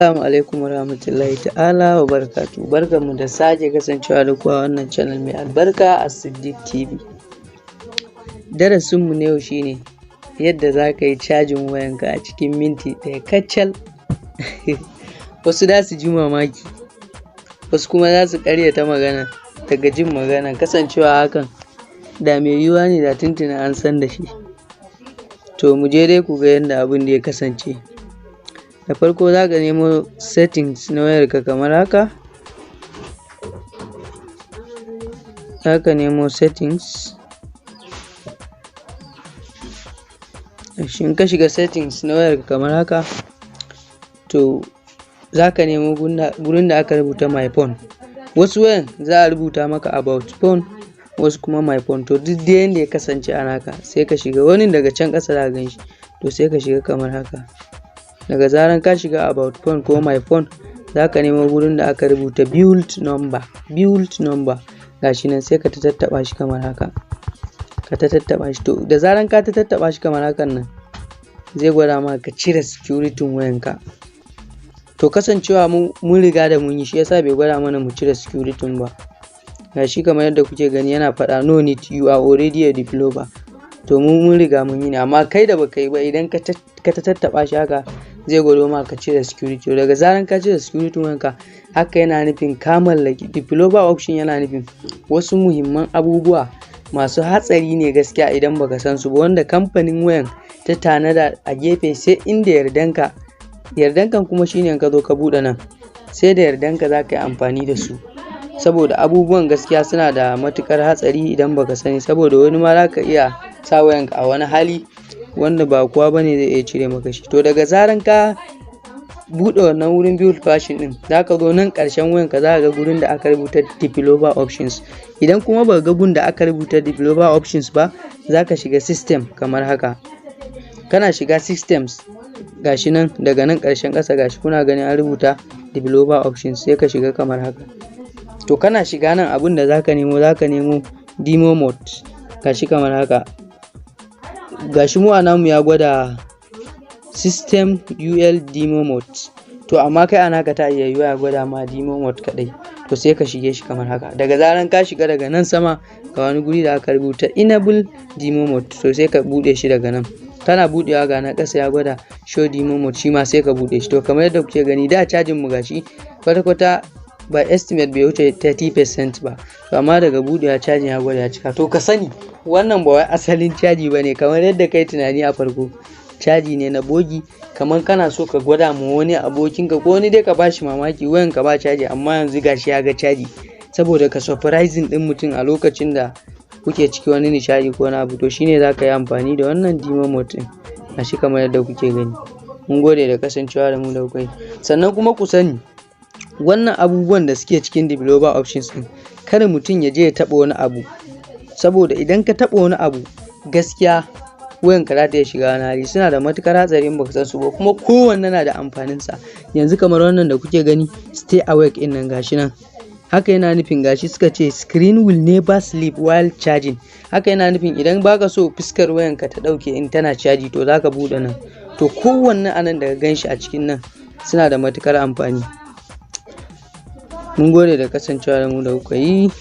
Assalamu alaikum warahmatullahi ta'ala wa barakatuhu. Barkanmu da sake kasancewa da ku a wannan channel mai albarka a Siddiq TV. Darasinmu na yau shine yadda za ka yi cajin wayanka a cikin minti ɗaya kacal. Wasu za su ji mamaki, wasu kuma za su ƙaryata magana daga jin magana, kasancewa hakan da mai yiwuwa ne da tuntuni an san da shi. To mu je dai ku ga yadda abin da ya kasance. Da farko za ka nemo settings na wayarka kamar haka. Za ka nemo settings. In ka shiga settings na wayarka kamar haka, to za ka nemo gurin da aka rubuta my phone. Wasu wayan za a rubuta maka about phone, wasu kuma my phone. To duk da yanda ya kasance a naka, sai ka shiga wani daga can ƙasa za ka gan shi. To sai ka shiga kamar haka. Daga zaran ka shiga about phone ko my phone, za ka nemo gurin da aka rubuta build number. Gashi nan sai ka tattaɓa shi kamar haka. Ka tattaɓa shi. To da zaran ka tattaɓa shi kamar hakan nan, zai gwada maka ka cire security wayanka. To kasancewa mun riga da mun yi, shi yasa bai gwada mana mu cire security ba. Gashi kamar yadda kuke gani yana faɗa no need, you are already a developer. To mun riga mun yi ne, amma kai da baka yi ba, idan ka tattaɓa shi haka zai gwado maka ka cire security. Daga zaran ka cire security wayanka, haka yana nufin ka mallaki developer option. Yana nufin wasu muhimman abubuwa masu hatsari ne gaskiya idan baka san su ba, wanda kamfanin wayan ta tanada a gefe sai inda yardanka kuma shine ka zo ka buɗe nan, sai da yardanka za ka yi amfani da su, saboda abubuwan gaskiya suna da matukar hatsari idan baka sani, saboda wani ma za ka iya sa wayanka a wani hali wanda ba kowa bane zai iya cire maka shi. To daga zaran ka buɗe wannan wurin build version din, za ka zo nan ƙarshen wayanka za ka ga gurin da aka rubuta developer options. Idan kuma ba ga gun da aka rubuta developer options ba, za ka shiga system kamar haka. Kana shiga systems, gashi nan daga nan ƙarshen ƙasa gashi kuna gani an rubuta developer options, sai ka shiga kamar haka. To kana shiga nan, abin da za ka nemo demo mode, gashi kamar haka. Gashi mu a namu ya gwada system ul demo mode, to amma kai a naka ta iya yiwa ya gwada ma demo mode kadai. To sai ka shige shi kamar haka. Daga zaran ka shiga, daga nan sama ga wani guri da aka rubuta enable demo mode, to sai ka bude shi daga nan. Kana budewa ga na ƙasa ya gwada show demo mode, shi ma sai ka bude shi. To kamar yadda kuke gani, da cajin mu gashi kwata-kwata ba estimate bai wuce 30% ba, to amma daga budewa cajin ya gwada ya cika. To ka sani wannan ba wai asalin caji bane kamar yadda kai tunani a farko. Caji ne na bogi, kamar kana so ka gwada ma wani abokinka ko wani dai ka bashi mamaki wayan ka ba caji, amma yanzu gashi ya ga caji, saboda ka surprising din mutum a lokacin da kuke ciki wani nishadi ko na abu. To shine za ka yi amfani da wannan demo mode din, gashi kamar yadda kuke gani. Mun gode da kasancewa da mu da kai. Sannan kuma ku sani wannan abubuwan da suke cikin developer options din, kada mutum ya je ya taɓa wani abu, saboda idan ka taɓa wani abu gaskiya wayanka za ta iya shiga wani hali. Suna da matukar hatsari in baka san su ba, kuma kowanne na da amfanin sa. Yanzu kamar wannan da kuke gani stay awake in nan, gashi nan haka yana nufin, gashi suka ce screen will never sleep while charging. Haka yana nufin idan baka so fuskar wayanka ta dauke in tana caji, to zaka bude nan. To kowanne anan daga ganshi a cikin nan suna da matukar amfani. Mun gode da kasancewa da mu da kuka yi.